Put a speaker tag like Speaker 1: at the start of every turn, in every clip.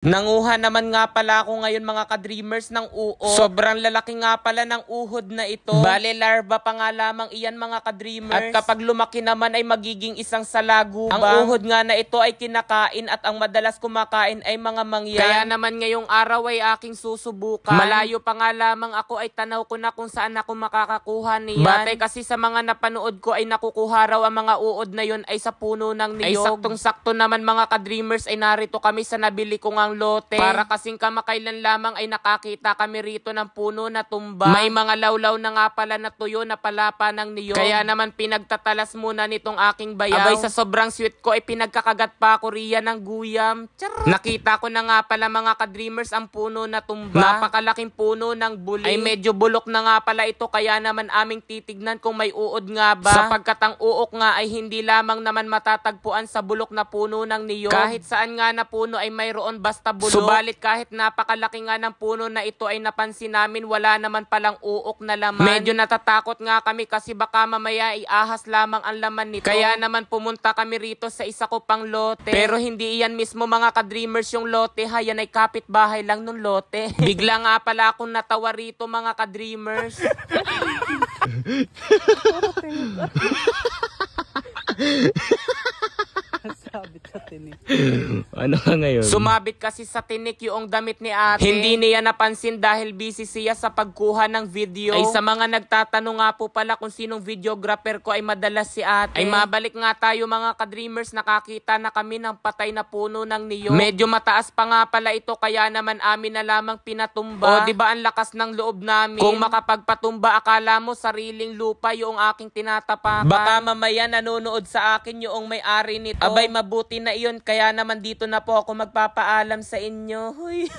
Speaker 1: Nanguha naman nga pala ako ngayon mga ka-dreamers ng uod. Sobrang lalaki nga pala ng uhod na ito. Bale larva pa nga lamang iyan mga ka-dreamers. At kapag lumaki naman ay magiging isang salago. Ang uhod nga na ito ay kinakain at ang madalas kumakain ay mga mangyan. Kaya naman ngayong araw ay aking susubukan. Malayo pa nga lamang ako ay tanaw ko na kung saan ako makakakuha niyan. Batay kasi sa mga napanood ko ay nakukuha raw ang mga uod na yun ay sa puno ng niyog. Ay saktong-sakto naman mga ka-dreamers ay narito kami sa nabili ko nga lote. Para kasing kamakailan lamang ay nakakita kami rito ng puno na tumba. May mga lawlaw na nga pala na tuyo na palapa ng niyog. Kaya naman pinagtatalas muna nitong aking bayaw. Abay sa sobrang sweet ko ay pinagkakagat pa ako riyan ng guyam. Charot. Nakita ko na nga pala mga ka-dreamers ang puno na tumba. Napakalaking puno ng buli. Ay medyo bulok na nga pala ito kaya naman aming titignan kung may uod nga ba. Sapagkat ang uok nga ay hindi lamang naman matatagpuan sa bulok na puno ng niyog. Kahit saan nga na puno ay mayroon basta bulok. Subalit kahit napakalaki nga ng puno na ito ay napansin namin wala naman palang uok na laman. Medyo natatakot nga kami kasi baka mamaya iahas lamang ang laman nito. Kaya naman pumunta kami rito sa isa ko pang lote. Pero hindi iyan mismo mga ka-dreamers yung lote ha. Yan ay kapitbahay lang nung lote. Bigla nga pala akong natawa rito mga ka-dreamers.
Speaker 2: Sabit sa tinik.
Speaker 1: Ano ka ngayon? Sumabit kasi sa tinik yung damit ni ate. Hindi niya napansin dahil busy siya sa pagkuha ng video. Ay sa mga nagtatanong nga po pala kung sinong videographer ko ay madalas si ate. Ay mabalik nga tayo mga ka-dreamers, nakakita na kami ng patay na puno ng niyog. Medyo mataas pa nga pala ito kaya naman amin na lamang pinatumba. O diba ang lakas ng loob namin? Kung makapagpatumba akala mo sariling lupa yung aking tinatapakan. Baka mamaya nanonood sa akin yung may-ari nito. Abay mabuti na iyon kaya naman dito na po ako magpapaalam sa inyo. Huy.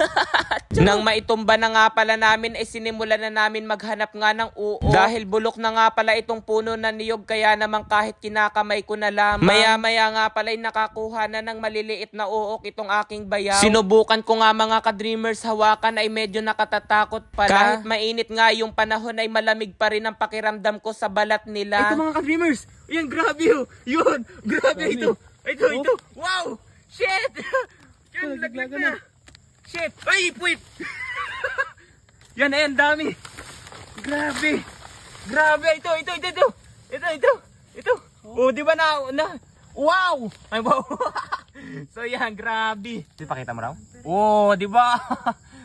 Speaker 1: Nang maitumba na nga pala namin ay sinimulan na namin maghanap nga ng uok. Dahil bulok na nga pala itong puno na niyog kaya naman kahit kinakamay ko na lamang. Maya-maya nga pala ay nakakuha na ng maliliit na uok itong aking bayaw. Sinubukan ko nga mga ka-dreamers hawakan ay medyo nakatatakot pala. Kahit mainit nga yung panahon ay malamig pa rin ang pakiramdam ko sa balat nila.
Speaker 2: Ito mga ka-dreamers! Yan, grabe yun! Yun! Grabe ito! Ito! Wow! Shit! Yan, laglag na! Shit! Ay, puwit! Yan, ayan, dami! Grabe! Grabe! Ito! Oh, di ba na? Wow! Ay, wow! So yan, grabe! Pakita mo raw? Oh, di ba?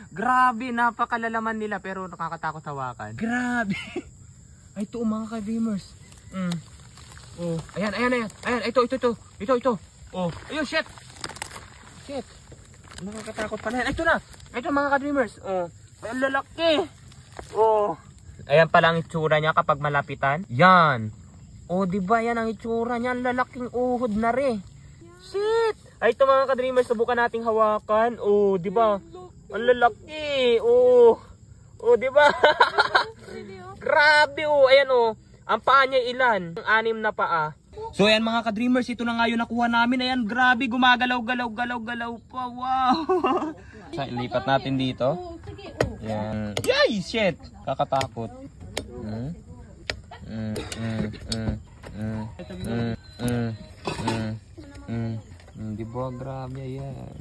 Speaker 2: Grabe, napakalalaman nila pero nakakatakot hawakan. Grabe! Ay, ito mga ka-dreamers. Oh, ayan, ito. Oh, ayun, shit. Nakakatakot pala yan. Ito mga ka-dreamers. Oh, ay lalaki. Oh. Ayan pala ang itsura niya kapag malapitan. Yan. Oh, di ba yan ang itsura niya? Lalaking uhod na rin. Shit. Ay, ito mga ka-dreamers, subukan nating hawakan. Oh, di ba? Ang lalaki. Oh. Oh, di ba? Grabe oh. Ayan oh. Ang paa niya ilan? Ang 6 na paa. So ayan mga ka-dreamers, ito na nga yung nakuha namin. Ayan, grabe, gumagalaw-galaw pa. Wow! So, ilipat natin dito. Ayan. Yay! Shit! Kakatakot. Di ba? Grabe yan.